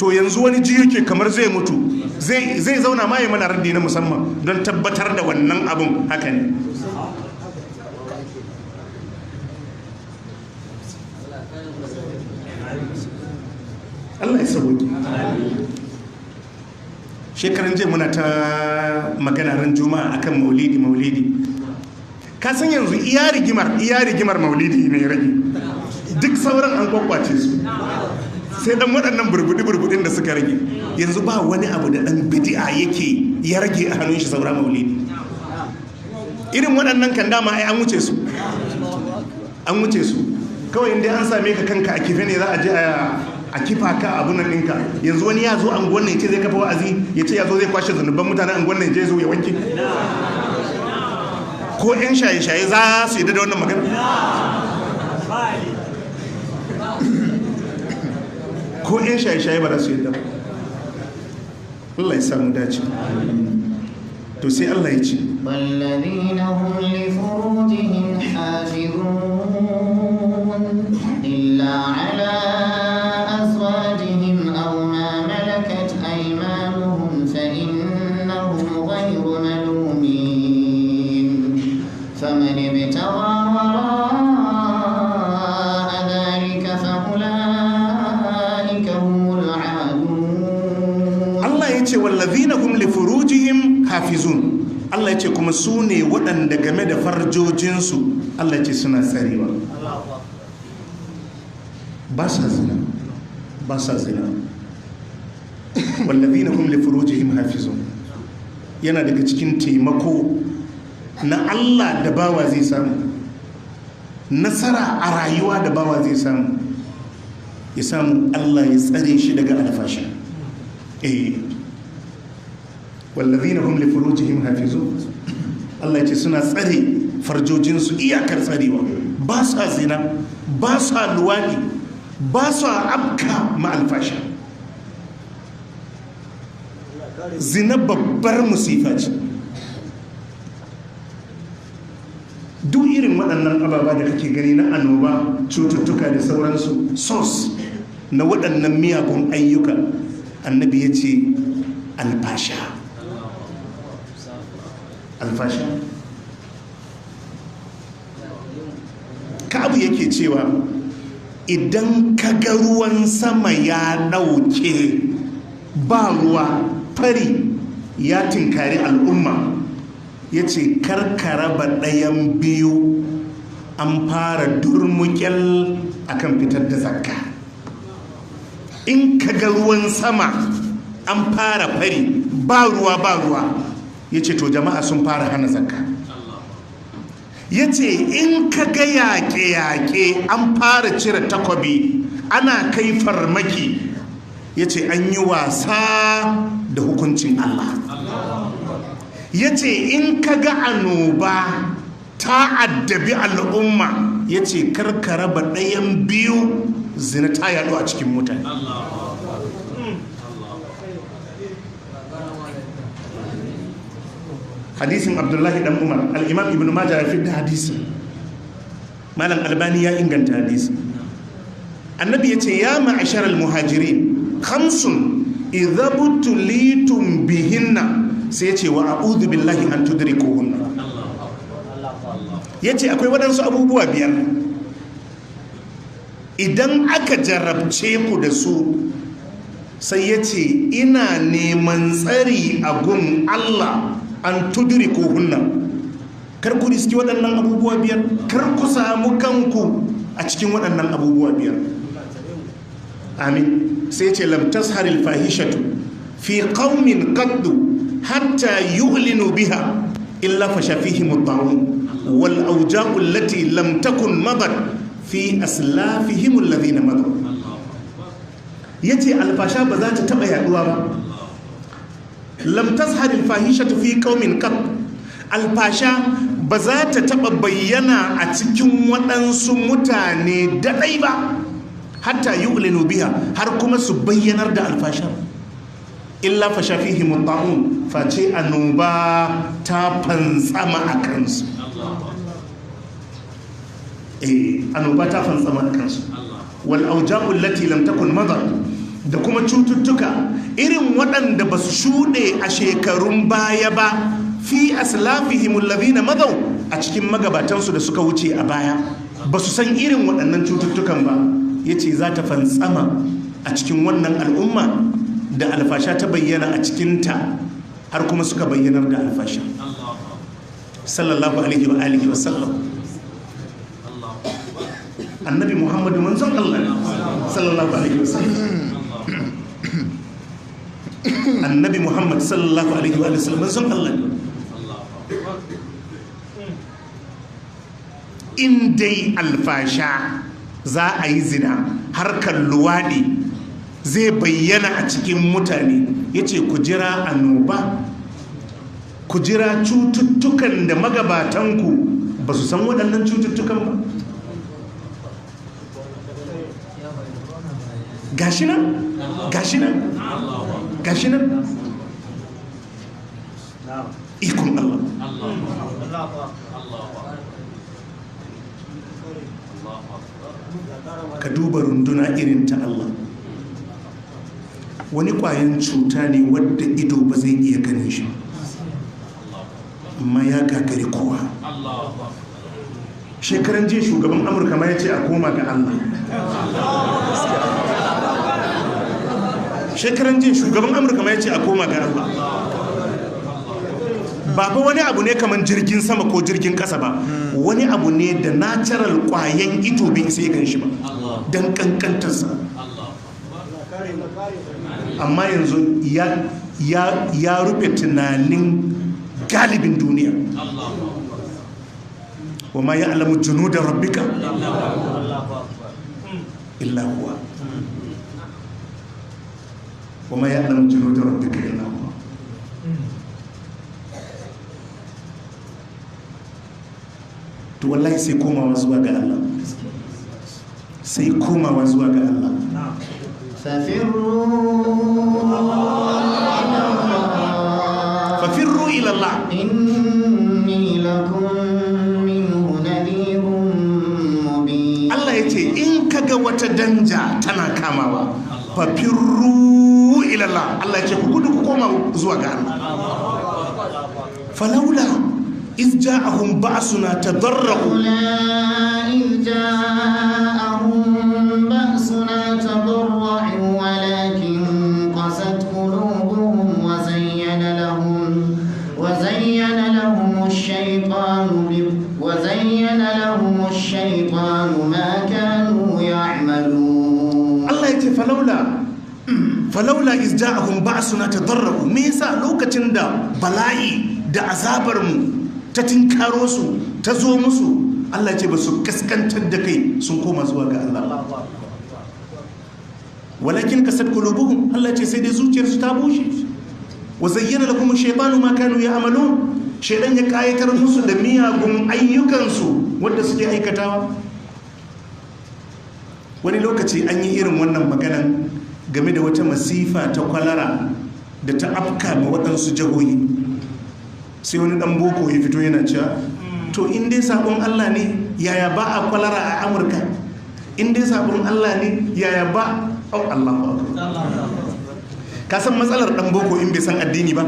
To yanzu wani ji yake kamar zai mutu, zai zauna ma ya mana raddi na musamman don tabbatar da wannan abun haka ne. Allah ya sauki. Shekaran jiya muna ta magana ran juma'a akan maulidi. Ka san yanzu iya rigimar maulidi ne rage, duk sauran an kwakwace su, sai dan waɗannan burbudin da suka rage. Yanzu ba wani abu da dan bid'a yake ya rage a hannun shi saura maulidi. Irin waɗannan kan dama ai an wuce su kawai inda an same ka kanka a kife ne za a je a kifa ka abu nan ɗinka. Yanzu wani ya zo anguwan nan ya ce zai kafa wa'azi, ya ce ya zo zai kwashe zunuban mutanen anguwan nan ya je zo ya wanke. Ko 'yan shaye-shaye za su yi da wannan magana? Ko 'yan shaye-shaye ba za su yi da. Allah ya samu dace. To sai Allah ya ce والذين هم لفروجهم حافظون إلا على أزواجهم أو ما ملكت أيمانهم فإنهم غير ملومين فمن ابتغى وراء ذلك فأولئك هم العادون. الله يتي والذين هم لفروجهم حافظون. Allah ya ce kuma su ne waɗanda game da farjojinsu Allah ya ce suna tsarewa, ba sa zina wallazina hum li furujihim hafizun. Yana daga cikin taimako na Allah da bawa zai samu, nasara a rayuwa da bawa zai samu, ya samu Allah ya tsare shi daga alfasha. wallazina hum li furujihim hafizun. Allah ce suna tsare farjojinsu iyakar tsarewa, ba sa zina, ba sa luwadi, ba sa abka ma'alfasha. Zina babbar musifa ce. Duk irin waɗannan ababa da kake gani na annoba, cututtuka da sauransu, sos na waɗannan miyagun ayyuka, annabi ya ce alfasha. Ka'abu yake cewa idan ka ga ruwan sama ya ɗauke ba ruwa, fari ya tinkari al'umma, ya ce karkara ba ɗayan biyu, an fara durmukyal akan fitar da zakka. In ka ga ruwan sama an fara fari ba ruwa, ya ce to jama'a sun fara hana zakka. ya ce in ka ga yaƙe-yaƙe an fara cire takobi ana kai farmaki, ya ce an yi wasa da hukuncin Allah. Ya ce in ka ga annoba ta addabi al'umma, ya ce karka raba ɗayan biyu, zina ta yaɗu a cikin mutane. Hadisin Abdullahi dan Umar, al-Imam Ibn Majah ya fidda hadisi, Malam Albani ya inganta hadisi. Annabi ya ce ya ma'ashar al-muhajirin khamsun idza butulitum bihinna, sai ya ce wa a'udhu billahi an tudrikuhunna. Ya ce akwai waɗansu abubuwa 5 idan aka jarabce ku da su, sai ya ce ina neman tsari a gun Allah an tudrikuhunna, kar ku riski waɗannan abubuwa 5, kar ku samu kanku a cikin waɗannan abubuwa 5. Amin. Sai ce lam tasharil fahishatu fi qaumin qaddu hatta yu'linu biha illa fasha fihim at-ta'un wal awja'u allati lam takun madat fi aslafihim alladhina madaw. Yace alfasha ba za ta taba yaduwa ba. Lam tasharil fahishatu fi qaumin qad, alfasha ba za ta taba bayyana a cikin waɗansu mutane daɗai ba, hatta yu'linu biha, har kuma su bayyanar da alfasha, illa fasha fihim at-ta'un, face annoba ta fantsama a kansu. Annoba ta fantsama a kansu. Wal auja'u allati lam takun madar, da kuma cututtuka irin waɗanda ba su shuɗe a shekarun baya ba, fi aslafihim alladhina madaw, a cikin magabatansu da suka wuce a baya, ba su san irin waɗannan cututtukan ba. Yace za ta fantsama a cikin wannan al'umma da alfasha ta bayyana a cikinta, har kuma suka bayyanar da alfasha. Sallallahu alaihi wa alihi wa sallam. Annabi Muhammadu manzon Allah sallallahu alaihi wa sallam. Annabi Muhammad sallallahu alaihi wa sallam manzon Allah. In dai alfasha za a yi zina, harkar luwaɗi zai bayyana a cikin mutane, ya ce ku jira annoba, ku jira cututtukan da magabatanku ba su san waɗannan cututtukan ba. Gashi nan ikon Allah. Ka duba runduna irin ta Allah. Wani ƙwayan cuta ne wadda ido ba zai iya ganin shi, amma ya gagari kowa. Shekaran jiya shugaban Amurka ma ya ce a koma ga Allah. Shekaran jiya shugaban Amurka ma ya ce a koma ga Allah. Ba fa wani abu ne kamar jirgin sama ko jirgin ƙasa ba, wani abu ne da natural ƙwayan ido bai sai gan shi ba don kankantarsa. Amma yanzu ya rufe tunanin galibin duniya. Wa ma ya'lamu junuda rabbika illa huwa. Wa ma ya'lamu junuda rabbika illa huwa. To wallahi sai komawa zuwa ga Allah, sai komawa zuwa ga Allah. Fafirru ila Allah. Inni lakum minhu nadhirun mubin. Allah yace in kaga wata danja tana kamawa, fafirru ila Allah. Allah yace ku gudu ku koma zuwa ga Allah. Falaula إذ جاءهم بأسنا تضرعوا إذ جاءهم بأسنا تضرعوا ولكن قست قلوبهم وزين لهم الشيطان ما كانوا يعملون. الله يتي فلولا إذ جاءهم بأسنا تضرعوا. ميسا لوكتين دا بلائي دا عذابرمو ta tinkaro su ta zo musu, Allah ce ba su kaskantar da kai sun koma zuwa ga Allah. Walakin kasat qulubuhum, Allah ce sai dai zuciyarsu ta bushe. Wa zayyana lakum ash-shaytanu ma kanu ya'malun, shaytan ya kayatar musu da miyagun ayyukansu wanda suke aikatawa. Wani lokaci an yi irin wannan maganan game da wata masifa ta kwalara da ta afka ma waɗansu jihohi, sai wani ɗan boko ya fito yana cewa to in dai sabon Allah ne yaya ba a kwalara a Amurka, in dai sabon Allah ne yaya ba Allahu akbar. Ka san matsalar ɗan boko in bai san addini ba,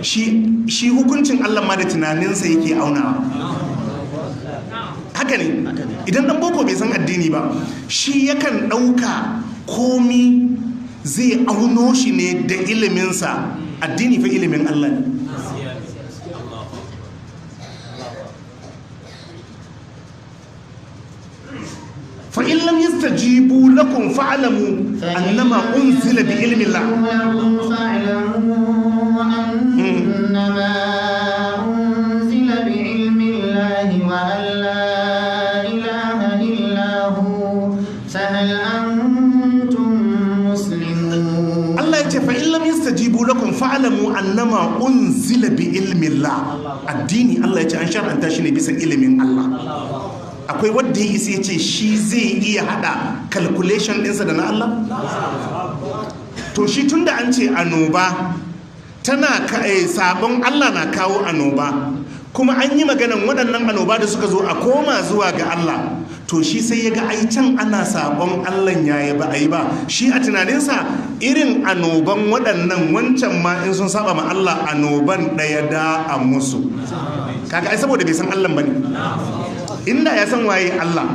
shi hukuncin Allah ma da tunaninsa yake aunawa. Haka ne, idan ɗan boko bai san addini ba, shi yakan ɗauka komi zai auno shi ne da iliminsa. Addini fa ilimin Allah ne. فإن لم يستجيبوا لكم فاعلموا أنما أنزل بعلم الله. أنما أنزل بعلم الله وأن لا إله إلا هو فهل أنتم مسلمون. الله يقول فإن لم يستجيبوا لكم فاعلموا أنما أنزل بعلم الله. الدين الله يقول أن شرع أن تشني بس علم الله. Akwai wadda ya isa ya ce shi zai iya hada calculation ɗinsa da na Allah? To shi tun da an ce annoba tana sabon Allah na kawo annoba, kuma an yi maganan waɗannan annoba da suka zo a koma zuwa ga Allah, to shi sai ya ga ai can ana sabon Allah yaya ba a yi ba. Shi a tunaninsa irin annoban waɗannan wancan ma in sun saba ma Allah annoban ɗaya da a musu. Kaga ai saboda bai san Allah bane. Inda ya san waye Allah,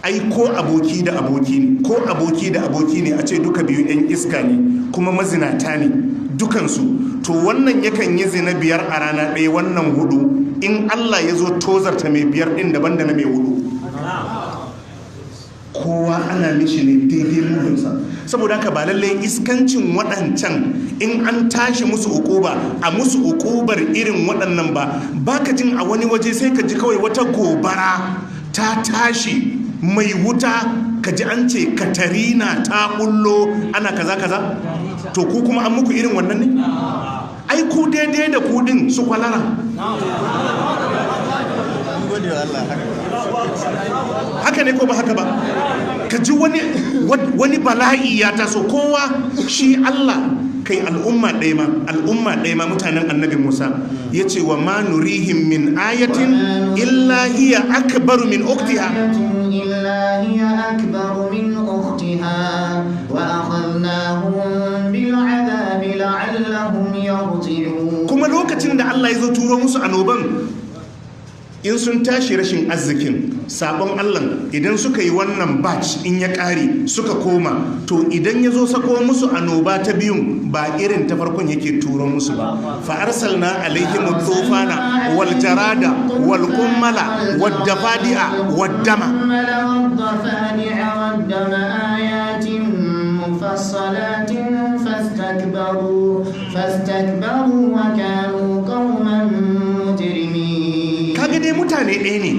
ai ko aboki da aboki ne, ko aboki da aboki ne a ce duka biyu yan iska ne kuma mazinata ne dukansu, to wannan yakan yi zina 5 a rana ɗaya, wannan 4, in Allah ya zo tozarta mai 5 ɗin daban da na mai 4. Kowa ana mishi ne daidai muhimmansa. Saboda haka ba lallai iskancin waɗancan in an tashi musu ukuba a musu ukubar irin waɗannan ba. Baka jin a wani waje sai ka ji kawai wata gobara ta tashi mai wuta, ka ji an ce Katarina ta bullo ana kaza kaza, to ku kuma an muku irin wannan ne? Ai ku daidai da kudin su kwalara. Haka ne ko ba haka ba? Ka ji wani bala'i ya taso, kowa shi Allah kai al'umma ɗaya ma mutanen annabi Musa ya ce wa ma nurihim min ayatin illa hiya akbaru min ukhtiha wa akhadnahum bil adabi la'allahum yarji'un. Kuma lokacin da Allah ya zo turo musu annoban, in sun tashi rashin arzikin sabon Allah, idan suka yi wannan batch in ya ƙare suka koma, to idan ya zo sako musu annoba ta biyun ba irin ta farkon yake turo musu ba. Fa arsalna alaihim tufana wal jarada wal kummala wad dafadi'a wad dama ayatin mufassalatin fastakbaru wa kanu qauman mujrimin. Kaga dai mutane ɗaya ne,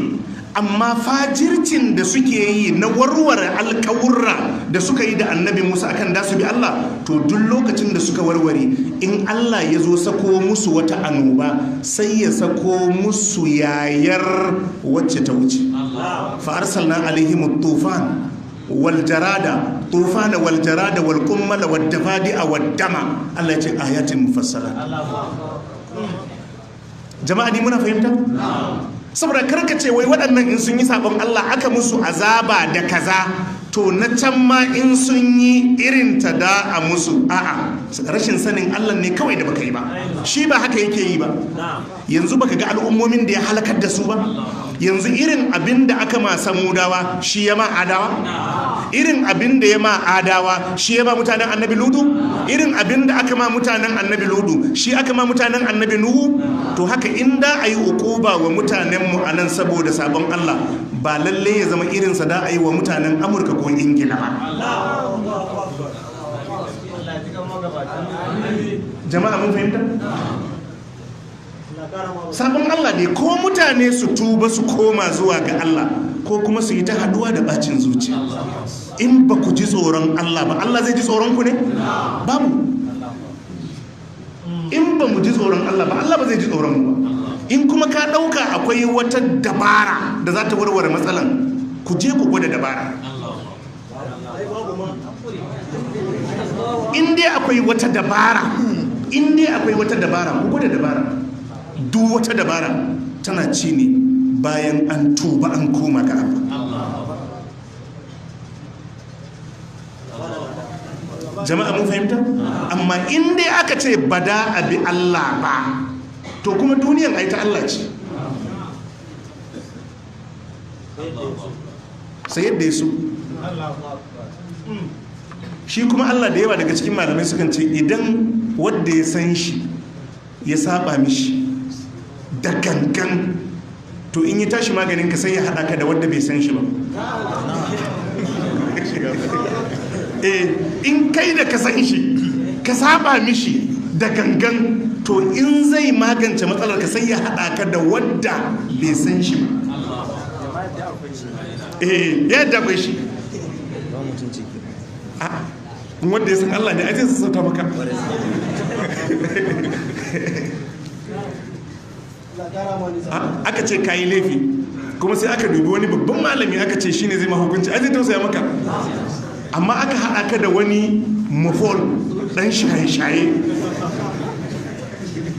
amma fajircin da suke yi na warware alkawurra da suka yi da annabi Musa akan da su bi Allah, to duk lokacin da suka warware, in Allah ya zo sako musu wata annoba sai ya sako musu yayar wacce ta wuce. Fa arsalna alaihim tufan wal jarada wal kummala wad dafadi'a wad dama. Allah ya ce ayatin mufassala. Jama'a ni muna fahimta? Saboda karka ce wai waɗannan in sun yi sabon Allah aka musu azaba da kaza, to na can ma in sun yi irin ta da a musu. A'a, rashin sanin Allah ne kawai da baka yi ba. Shi ba haka yake yi ba. Yanzu baka ga al'ummomin da ya halakar da su ba? Yanzu irin abin da aka ma Samudawa shi ya ma Adawa? Irin abin da ya ma Adawa shi ya ma mutanen annabi Ludu? Irin abin da aka ma mutanen annabi Ludu shi aka ma mutanen annabi Nuhu? To haka inda a yi ukuba wa mutanenmu a nan saboda sabon Allah, ba lalle ya zama irinsa da a yi wa mutanen Amurka ko Ingila ba. Jama'a mun fahimta? sabon Allah ne, ko mutane su tuba su koma zuwa ga Allah ko kuma su yi ta haduwa da bacin zuciya. In ba ku ji tsoron Allah ba, Allah zai ji tsoron ku ne? Babu. In ba mu ji tsoron Allah ba, Allah ba zai ji tsoron mu ba. In kuma ka ɗauka akwai wata dabara da za ta warware matsalan, ku je ku gwada dabara. In dai akwai wata dabara, ku gwada dabara. Duk wata dabara tana ci ne bayan an tuba an koma ga Allah. Jama'a mun fahimta? Amma in dai aka ce bada abi Allah ba, to kuma duniyan ai ta Allah ce. Sai yadda ya so. Shi kuma Allah da yawa daga cikin malamai sukan ce idan wanda ya san shi ya saba mishi da gangan, to in yi tashi maganin ka sai ya haɗa ka da wanda bai san shi ba. In kai da ka san shi ka saba mishi da gangan, to in zai magance matsalar ka sai ya haɗa ka da wadda bai san shi ba. Ya dabai shi wanda ya san Allah ne, a zai sassauta maka. Aka ce kayi laifi kuma sai aka dubi wani babban malami aka ce shine zai mahukunci, a zai tausaya maka. Amma aka haɗa ka da wani mafol ɗan shaye-shaye,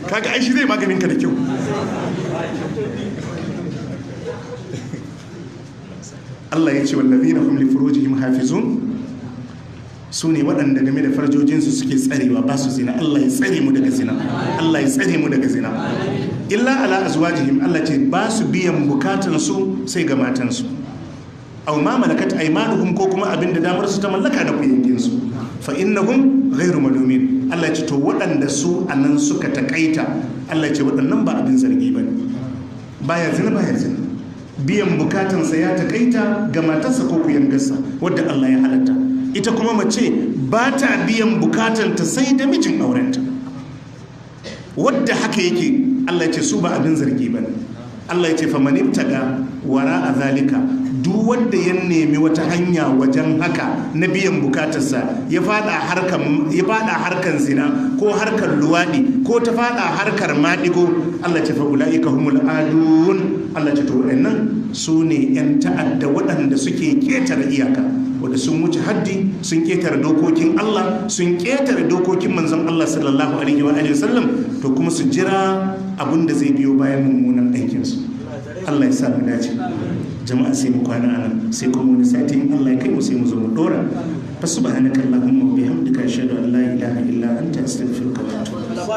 kaga ai shi zai maganin ka da kyau. Allah ya ce wallazina hum li furujihim hafizun, su ne waɗanda game da farjojinsu suke tsarewa ba su zina. Allah ya tsare mu daga zina, Allah ya tsare mu daga zina. Illa ala azwajihim, Allah ce ba su biyan bukatansu sai ga matansu. Aw ma malakat aymanuhum, ko kuma abinda damar su ta mallaka da kuyankin su. Fa innahum ghairu malumin, Allah ya ce to waɗanda su anan suka takaita, Allah ya ce waɗannan ba abin zargi bane. Baya zina, baya zina. Biyan bukatansa ya takaita ga matarsa ko kuyangarsa wadda Allah ya halatta. Ita kuma mace ba ta biyan bukatanta sai da mijin aurenta, wadda haka yake. Allah ya ce su ba abin zargi ba ne. Allah ya ce faman ibtaga wara a zalika, duk wanda ya nemi wata hanya wajen haka na biyan bukatarsa, ya fada harkan zina ko harkar luwadi ko ta fada harkar maɗigo, Allah ya ce fa ulaika humul adun. Allah ya ce to waɗannan su ne 'yan ta'adda waɗanda suke ketare iyaka, wanda sun wuce haddi, sun ketare dokokin Allah, sun ketare dokokin manzon Allah sallallahu alaihi wa sallam, to kuma su jira abin da zai biyo bayan mummunan aikinsu. Allah ya sa mu dace. Jama'a sai mu kwana anan, sai kuma wani sati in Allah ya kai mu sai mu zo mu dora. Fa subhanaka allahumma wa bihamdika ashhadu an la ilaha illa anta astaghfiruka wa atubu ilaik.